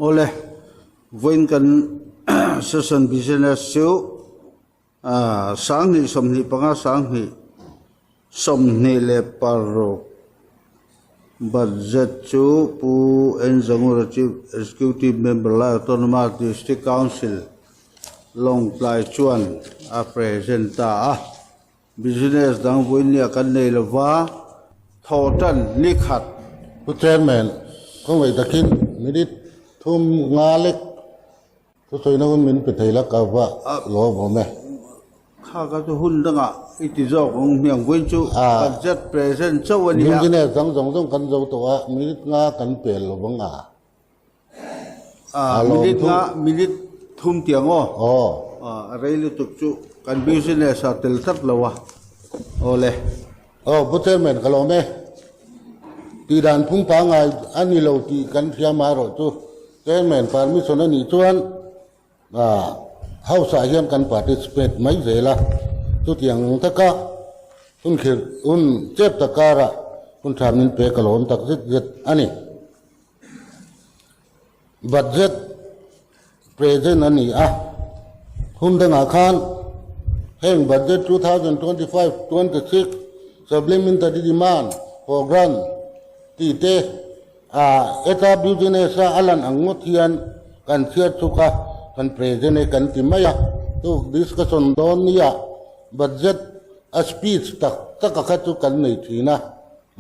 ole voin kan session business chu sang ni som ni panga sang ni som ni le paro budget chu pu enjangura chief executive member la autonomous district council long plai chuan a presenta business dang voin ni kan nei lova thotan likhatผู้แทนแมนก็ไว้ตะคินมิดิทุ่มงาเล็กทุกส่วนนั้นมันเป็นไทยละกว่าหลวงผมไหมข้าก็จะหุ่นตั้งอิติจอกของเมียงวิจูบัดจัดเพรสเซนต์เจ้าวันนี้ยุ่งเนี่ยต้องกันเจ้าตัวมิดิงากันเปลี่ยนหลวงมิดิทุ่มเตียงอะไรลุตุกจูกันบิสเนสเตลทัดละวะโอเล่ผู้แทนแมนก็หลวงไหมตีด่านพุ่งปางไงอันนี้เราตีกันเสียมาหรอจูแกแมนปาร์มิชนนี่ชวนเขาสายยันกันปฏิสเปตไม่เสียละจุดอย่างตะกะคุณเขียนเจ็บตะการะคุณทำนินเปกหลอนตักเจ็ดอันนี้บัตเจ็ดเพรสเซนอันนี้คุณตั้งอาคารแห่งบัตเจ็ด2025-26 supplementary demand for grantตีเตเอตาบิวเนสอาลันอังมุทิยันกันเชียร์สุขะกันเพรสเนกันติมายะตุดิสคัสซอนดอนนี่บัดเจ็ตสปีชตักขัดตุกันในทีนะ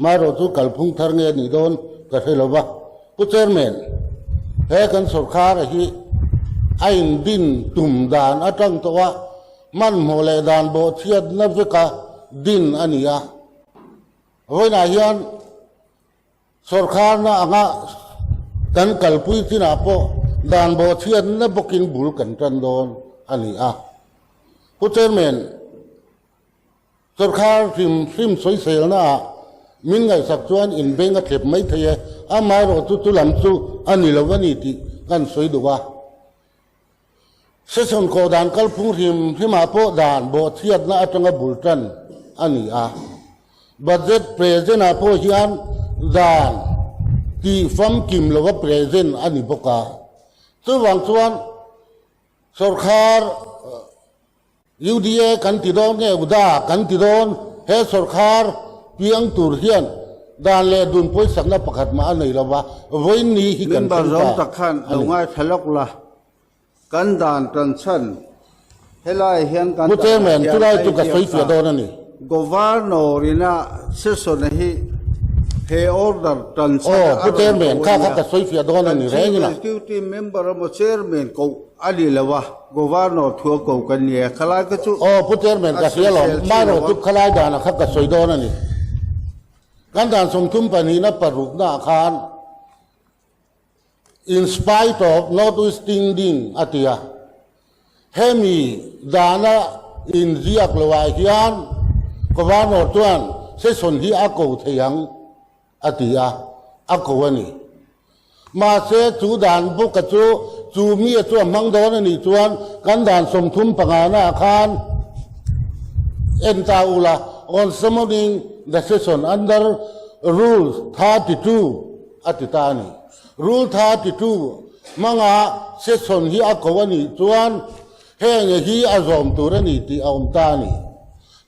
มาเราตุกัลพุงทาร์เงียนี่โดนกระเทลวะผู้เชอร์แมนเฮกันสุขาระฮีไอ้ดินตุ่มดานอัจังตัวมันโมเลดานโบเชียดนับวิกาดินอันนี้เว้ยนายยันสุขานะกันกัลปุยที่นาโปดานโบเชียนนับกินบุลกันจันโดนอันนี้ผู้เชอร์แมนสุขาฟิมสวยเสียนะมินไงสักส่วนอินเบงก็เก็บไม่เทียมาเราตุลำซูอันนี้เราวันนี้ที่กันสวยดูว่าเสฉวนโคดานกัลพุงริมที่มาโปดานโบเชียนนะจังกับบุลจันอันนี้บัดเจ็ตเพรสเซนโปฮิอันดานที่ฟัมกิมเราว่าเพรสเซนอันนี้พกส่วนส่วนสุขายูดีเอกันติดโดนเนี่ยอุดากันติดโดนเฮสุขาเพียงตุรเฮียนดานเลดุนพุยสักนับประคัดมาอันนี้ละวะวันนี้ฮิกันบาร์ซอมตะขันเอาง่ายทะเลาะละกันดานตันชันเฮลัยเฮียนกันผู้เจ้าแมนทุเรศจุกสวยเสียโดนนี่governor นะเสฉวนนี้เฮออร์เดอร์ตันชันผู้เจ้าแมนข้ากสวยเสียโดนนี่เรื่องนี้นะ executive member มาเชอร์แมนกูอันนี้ละวะgovernor ทัวร์กูกันเนี่ยขลายก็จุผู้เจ้าแมนก็เสียหลงมาเราจุกขลายดานะข้ากสวยโดนนี่กันดานสมทุมปนีนะปรุกนาคาร in spite of notwithstanding อติยาเฮมีดานะอินเดียกลวายฮิอันก็ว่านอตวนเสสนที่อากูเทียงอติยาอากูวันนี้มาเสจูดานบุกจูมีจวนมังโดนนี่จวนกันดานสมทุมปังอานาคารเอ็นตาอุลา on summoning the session under rule 32อติตานี rule 32มังอาเสสนที่อากูวันนี้จวนเฮงฮีอาจอมตัวนี้ที่อมตานี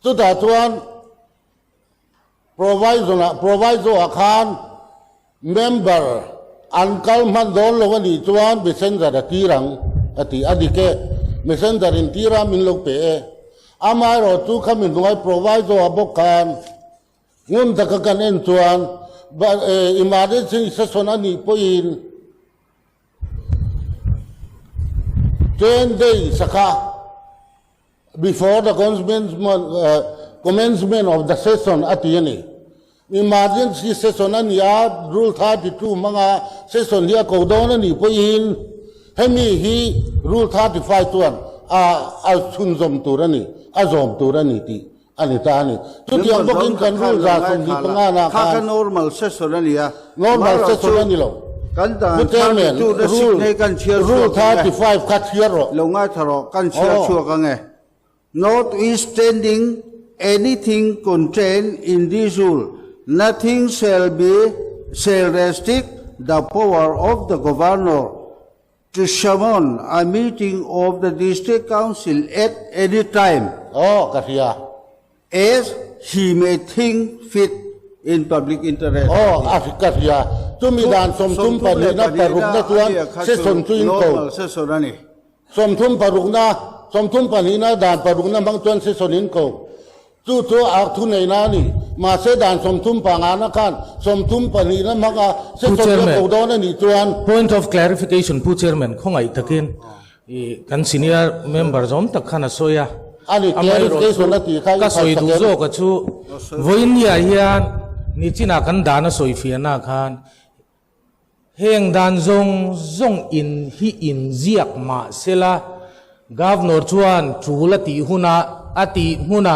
สุดท้ายจวน proviso อาคาร member อันกัลมันโดนลงนี่จวนเบสเซนจาร์ตีรังอติอดีเกเบสเซนจารินตีรามินลงเปอามาโรตุขมินด้วย proviso อาบกันงุนตะกันเอ็นจวนอิมาเดซิเสสนันนี่พออิน10 days saka before the commencement of the session at the end emergency session ani rule 32 manga session dia ko don ani poin hemi hi rule 35 tuan chun zom turani azom turani ti ani ta ani tu dia bokin kan rule za sum di pangana ka normal session ani normal session ani loกันดานจูดสิในกันเชียร์รูล35คัดเชียร์ลงง่ายทะเลาะกันเชียร์ชัวกันไง notwithstanding anything contained in this rule nothing shall restrict the power of the governor to summon a meeting of the district council at any time อ๋อกะเทีย as he may think fit in public interest. อ๋ออาทิกะเทียจุมีด่านสมทุมปนีนับแต่รุกนักล้วนเสสนจุยโก Sesonani. สมทุมปรุกนาสมทุมปนีนาด่านปรุกนาบางจวนเสสนินโกจู่จู่อาทุนในนานี่มาเสด่านสมทุมปางานักการสมทุมปนีนามักเสสนโกโดนนี่จวน Point of clarification, Pu Chairman, kung ay takin, kan senior member zom takhana soya. อันนี้ clarification นาทีใคร Kasoy duzo kachu, voin ya yan, ni china kan dana soy fiana kan. Heng dan zong in hi in ziak ma sela, Governor chuan chula ti huna ati huna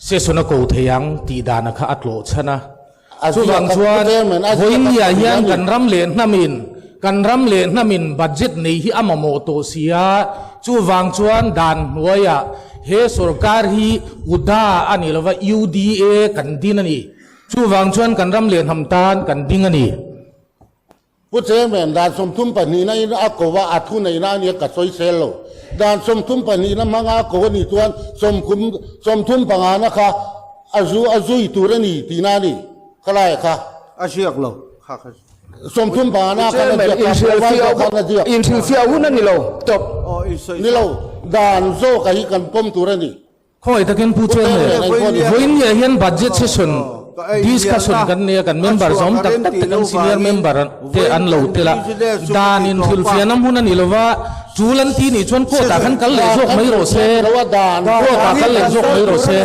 sesona ko theyang ti dana kha atlo chana. Chu wang chuan voin ya yan kan ram le namin budget nei hi amamo to sia chu wang chuan dan noya he sarkar hi uda ani lova UDA kan din ani chu wang chuan kan ram le hamtan kan ding ani ผู้เชี่ยวชาญด้านสมทุมปนีนั่นอากูว่าอาทุนในนั้นเนี่ยกับซอยเซลล์ด้านสมทุมปนีนั่นมังอากูนี่ตัวสมทุมปังอานะคะอาจุยตัวนี่ตีนานี่ก็ไรค่ะ Asiak lo. สมทุมปังอานะคะนั่นจะทำไว้ก็นั่นจะ interfere unan nilo top Oh, iso. นี่เราด้านโซ่กับฮิกันปมตัวนี่ kung ay takin Pu Chairman voin ya yan budget session discussion kan niya kan member zom tak kan senior member te an lo tela dan in filfianam hunan ilova chulan ti ni chuan ko ta kan kal le jok mai ro se เพราะว่าด่าน ko ta kal le jok mai ro se